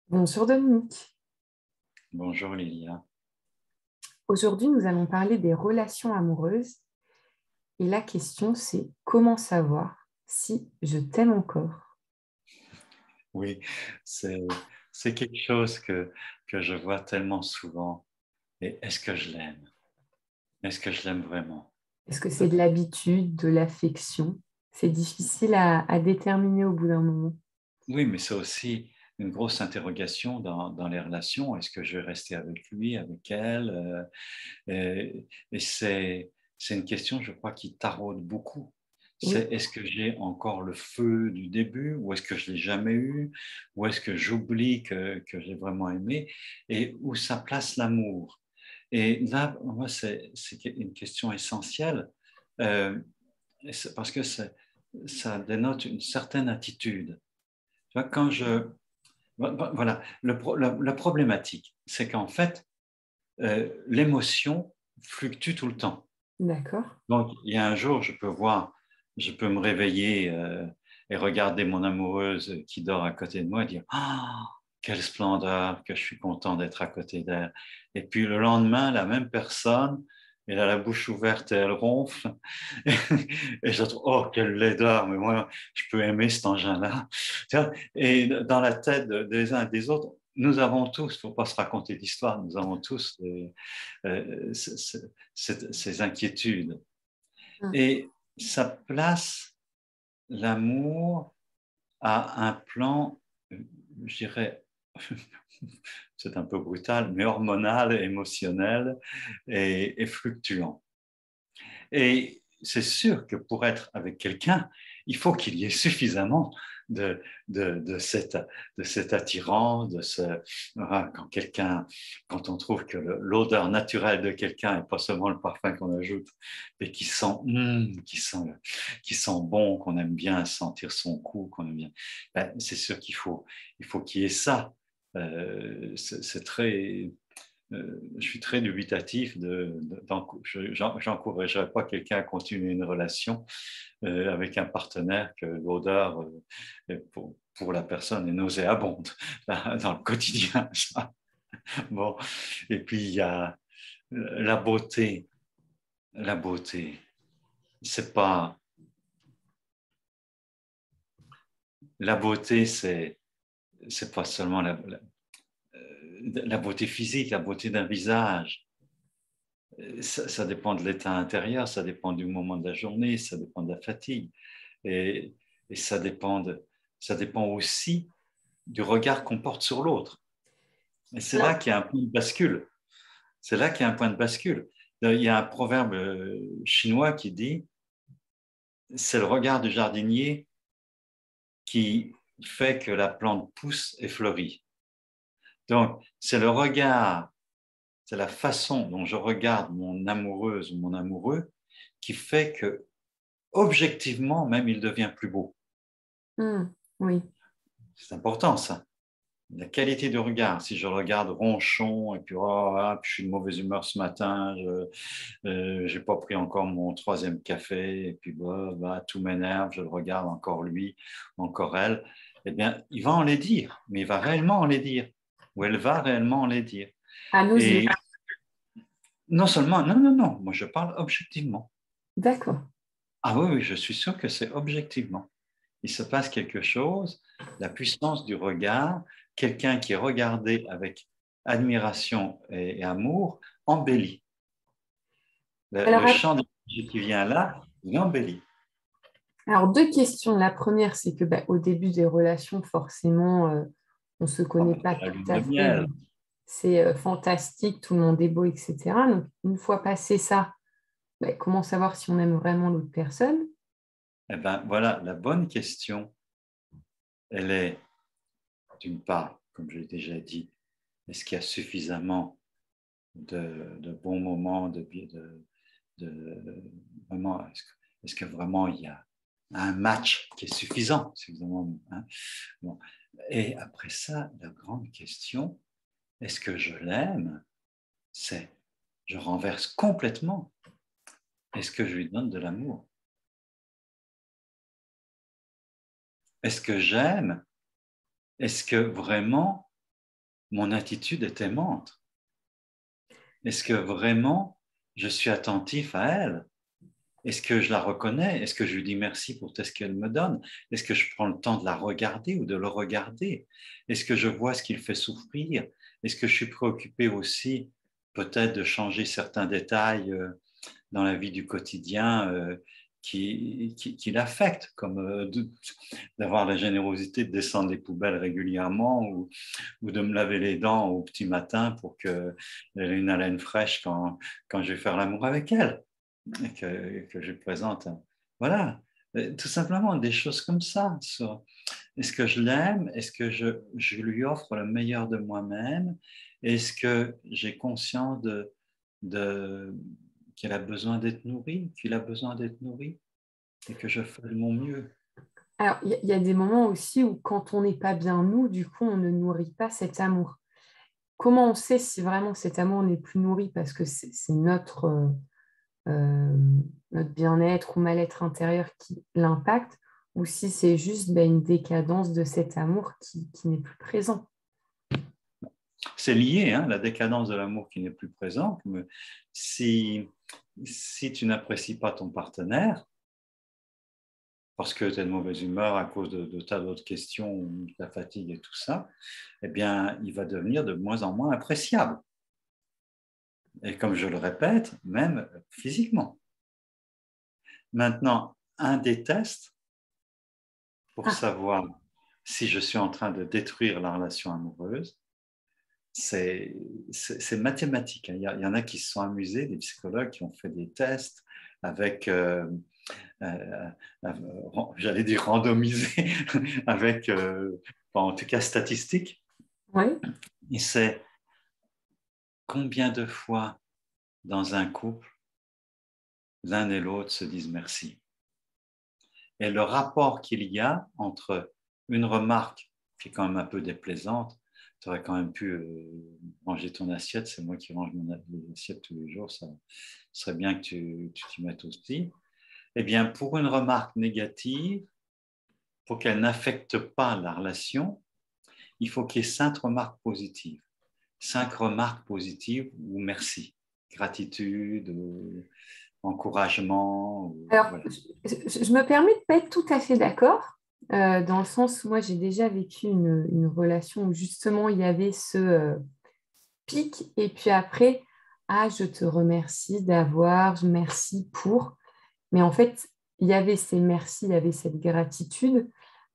Bonjour Dominique. Bonjour Lilia. Aujourd'hui, nous allons parler des relations amoureuses et la question c'est comment savoir si je t'aime encore? Oui, c'est, c'est quelque chose que je vois tellement souvent. Et est-ce que je l'aime? Est-ce que je l'aime vraiment? Est-ce que c'est de l'habitude, de l'affection? C'est difficile à déterminer au bout d'un moment. Oui, mais c'est aussi une grosse interrogation dans les relations. Est-ce que je vais rester avec lui, avec elle? Et c'est une question, je crois, qui taraude beaucoup. Oui, C'est est-ce que j'ai encore le feu du début ou est-ce que je l'ai jamais eu ou est-ce que j'oublie que j'ai vraiment aimé et où ça place l'amour. Et là, moi, c'est une question essentielle euh, parce que ça dénote une certaine attitude. Tu vois, voilà, la problématique, c'est qu'en fait, l'émotion fluctue tout le temps. d'accord. Donc, il y a un jour, je peux me réveiller et regarder mon amoureuse qui dort à côté de moi et dire ah, quelle splendeur, que je suis content d'être à côté d'elle. Et puis le lendemain, la même personne, elle a la bouche ouverte et elle ronfle. Et je trouve, oh, quelle laideur, mais moi, je peux aimer cet engin-là. Et dans la tête des uns et des autres, nous avons tous, il ne faut pas se raconter d'histoire, nous avons tous ces inquiétudes. Hmm. Et ça place l'amour à un plan, je dirais, c'est un peu brutal, mais hormonal, émotionnel et fluctuant. Et c'est sûr que pour être avec quelqu'un, il faut qu'il y ait suffisamment de, de, de cette attirance, voilà, quand on trouve que l'odeur naturelle de quelqu'un, et pas seulement le parfum qu'on ajoute, mais qui sent bon, qu'on aime bien sentir son cou, qu'on aime bien, ben, c'est sûr il faut qu'il y ait ça. C'est très, je suis très dubitatif j'encouragerais pas quelqu'un à continuer une relation avec un partenaire que l'odeur pour la personne est nauséabonde dans le quotidien. Bon, et puis il y a la beauté. La beauté, c'est pas la beauté, c'est pas seulement la beauté physique, la beauté d'un visage. Ça dépend de l'état intérieur, ça dépend du moment de la journée, ça dépend de la fatigue. Et, et ça dépend aussi du regard qu'on porte sur l'autre. Et c'est là Alors, qu'il y a un point de bascule. C'est là qu'il y a un point de bascule. Il y a un proverbe chinois qui dit, c'est le regard du jardinier qui fait que la plante pousse et fleurit. Donc, c'est le regard, c'est la façon dont je regarde mon amoureuse ou mon amoureux qui fait que objectivement, même, il devient plus beau. hmm, oui. C'est important, ça. La qualité du regard. Si je regarde ronchon et puis, oh, ah, puis je suis de mauvaise humeur ce matin, je n'ai pas pris encore mon troisième café et puis tout m'énerve, je le regarde encore lui, encore elle, eh bien, il va en les dire, mais il va réellement en les dire, ou elle va réellement en les dire. À nos yeux. Et non seulement, non, non, non, moi je parle objectivement. D'accord. Ah oui, oui, je suis sûr que c'est objectivement. Il se passe quelque chose, la puissance du regard, quelqu'un qui est regardé avec admiration et amour embellit. Alors, Le champ d'énergie qui vient là, il embellit. alors, deux questions. La première, c'est que au début des relations, forcément, on ne se Ah connaît ben, pas c'est la tout lune à de fait. miel. Donc, c'est fantastique, tout le monde est beau, etc. Donc, une fois passé ça, comment savoir si on aime vraiment l'autre personne? Eh bien, voilà, la bonne question, elle est, d'une part, comme je l'ai déjà dit, est-ce qu'il y a suffisamment de bons moments, de vraiment, est-ce que vraiment il y a un match qui est suffisant, suffisamment, hein? Bon. Et après ça, la grande question, est-ce que je l'aime? C'est, je renverse complètement. Est-ce que je lui donne de l'amour? Est-ce que j'aime? Est-ce que vraiment mon attitude est aimante? Est-ce que vraiment je suis attentif à elle? Est-ce que je la reconnais? Est-ce que je lui dis merci pour tout ce qu'elle me donne? Est-ce que je prends le temps de la regarder ou de le regarder? Est-ce que je vois ce qu'il fait souffrir? Est-ce que je suis préoccupé aussi peut-être de changer certains détails dans la vie du quotidien qui l'affectent, comme d'avoir la générosité de descendre les poubelles régulièrement ou de me laver les dents au petit matin pour qu'elle ait une haleine fraîche quand je vais faire l'amour avec elle, et que je présente. Voilà, tout simplement des choses comme ça. Est-ce que je l'aime? Est-ce que je lui offre le meilleur de moi-même? Est-ce que j'ai conscience de, qu'elle a besoin d'être nourrie, qu'il a besoin d'être nourri et que je fais de mon mieux? Alors, il y a des moments aussi où quand on n'est pas bien nous, du coup, on ne nourrit pas cet amour. Comment on sait si vraiment cet amour n'est plus nourri parce que c'est euh, notre bien-être ou mal-être intérieur qui l'impacte, ou si c'est juste une décadence de cet amour qui n'est plus présent. C'est lié, hein, la décadence de l'amour qui n'est plus présente. Mais si tu n'apprécies pas ton partenaire, parce que tu es de mauvaise humeur à cause de tas d'autres questions, de la fatigue et tout ça, eh bien, il va devenir de moins en moins appréciable. Et comme je le répète, même physiquement. Maintenant, un des tests pour Ah, savoir si je suis en train de détruire la relation amoureuse, c'est mathématique. Il y en a qui se sont amusés, des psychologues qui ont fait des tests avec, euh, j'allais dire randomisés, avec, en tout cas statistiques. oui. Et c'est combien de fois dans un couple, l'un et l'autre se disent merci. Et le rapport qu'il y a entre une remarque qui est quand même un peu déplaisante, tu aurais quand même pu ranger ton assiette, c'est moi qui range mon assiette tous les jours, ça serait bien que tu t'y mettes aussi. Eh bien, pour une remarque négative, pour qu'elle n'affecte pas la relation, il faut qu'il y ait 5 remarques positives. 5 remarques positives ou merci, gratitude, encouragement, Alors, voilà. je me permets de ne pas être tout à fait d'accord, dans le sens où moi j'ai déjà vécu une relation où justement il y avait ce pic et puis après, ah, je te remercie d'avoir, merci pour. Mais en fait, il y avait ces merci, il y avait cette gratitude,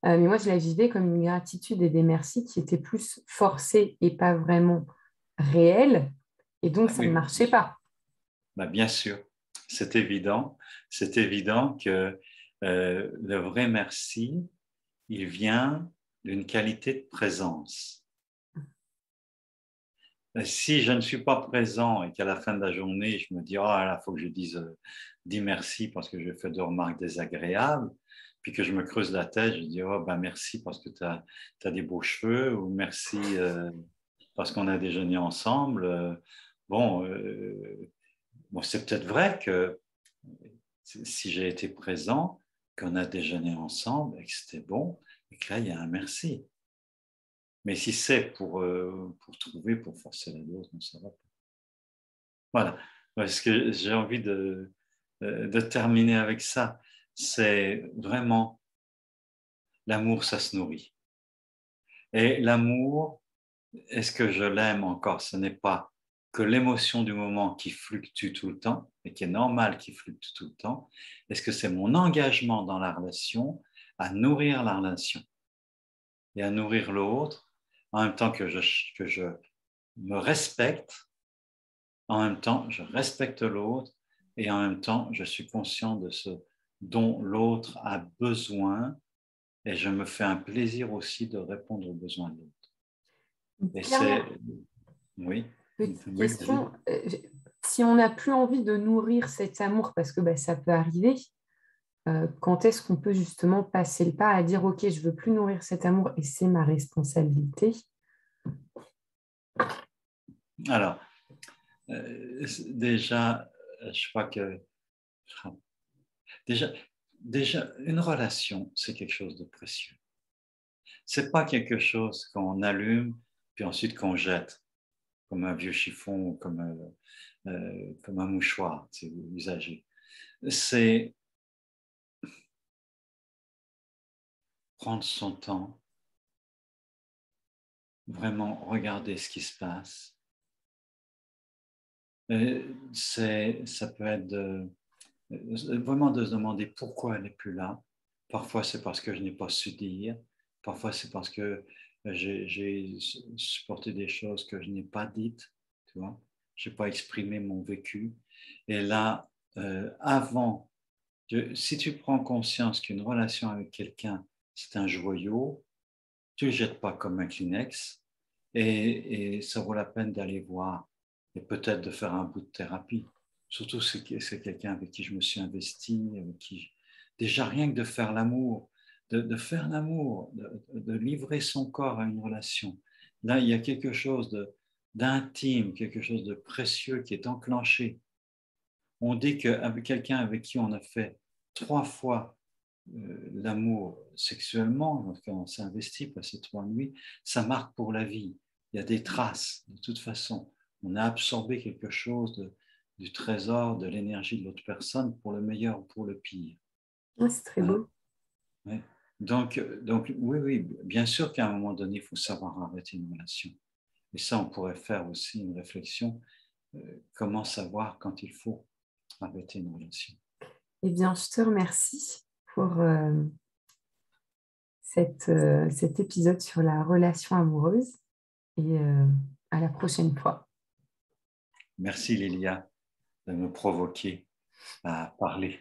mais moi je la vivais comme une gratitude et des merci qui étaient plus forcés et pas vraiment réels, et donc Ah ça ne oui, marchait pas. bah, bien sûr, c'est évident. C'est évident que le vrai merci, il vient d'une qualité de présence. Si je ne suis pas présent et qu'à la fin de la journée, je me dis, oh là, il faut que je dis merci parce que j'ai fait 2 remarques désagréables, puis que je me creuse la tête, je dis, oh ben merci parce que tu as des beaux cheveux, ou merci parce qu'on a déjeuné ensemble. Bon, bon c'est peut-être vrai que si j'ai été présent, qu'on a déjeuné ensemble et que c'était bon, et que là, il y a un merci. Mais si c'est pour trouver, pour forcer la dose, non, ça va pas. Voilà. Parce que j'ai envie de terminer avec ça. C'est vraiment l'amour, ça se nourrit. Et l'amour, est-ce que je l'aime encore? Ce n'est pas que l'émotion du moment qui fluctue tout le temps et qui est normal qui fluctue tout le temps. Est-ce que c'est mon engagement dans la relation à nourrir la relation et à nourrir l'autre en même temps que je me respecte, en même temps je respecte l'autre et en même temps je suis conscient de ce dont l'autre a besoin et je me fais un plaisir aussi de répondre aux besoins de l'autre. Et Dernière c'est, oui, petite oui, vas-y. question, si on n'a plus envie de nourrir cet amour, parce que ça peut arriver, quand est-ce qu'on peut justement passer le pas à dire, OK, je veux plus nourrir cet amour et c'est ma responsabilité? Alors, déjà, je crois que déjà, déjà une relation, c'est quelque chose de précieux. C'est pas quelque chose qu'on allume, puis puis ensuite qu'on jette comme un vieux chiffon ou comme un mouchoir, c'est usagé. C'est prendre son temps, vraiment regarder ce qui se passe. Ça peut être vraiment de se demander pourquoi elle n'est plus là. Parfois, c'est parce que je n'ai pas su dire. Parfois, c'est parce que j'ai supporté des choses que je n'ai pas dites. Tu vois, je n'ai pas exprimé mon vécu. Et là, avant, si tu prends conscience qu'une relation avec quelqu'un, c'est un joyau, tu ne le jettes pas comme un Kleenex et ça vaut la peine d'aller voir et peut-être de faire un bout de thérapie. Surtout si c'est quelqu'un avec qui je me suis investi, avec qui déjà rien que de faire l'amour, de faire l'amour, de livrer son corps à une relation. Là, il y a quelque chose d'intime, quelque chose de précieux qui est enclenché. On dit qu'avec quelqu'un avec qui on a fait 3 fois l'amour sexuellement, quand on s'est investi, passé 3 nuits, ça marque pour la vie. Il y a des traces, de toute façon. On a absorbé quelque chose du trésor, de l'énergie de l'autre personne, pour le meilleur ou pour le pire. Ouais, c'est très beau. Ouais. Donc, oui, bien sûr qu'à un moment donné, il faut savoir arrêter une relation. Et ça, on pourrait faire aussi une réflexion. Comment savoir quand il faut arrêter une relation? Eh bien, je te remercie pour cet épisode sur la relation amoureuse et à la prochaine fois. Merci Lilia de me provoquer à parler.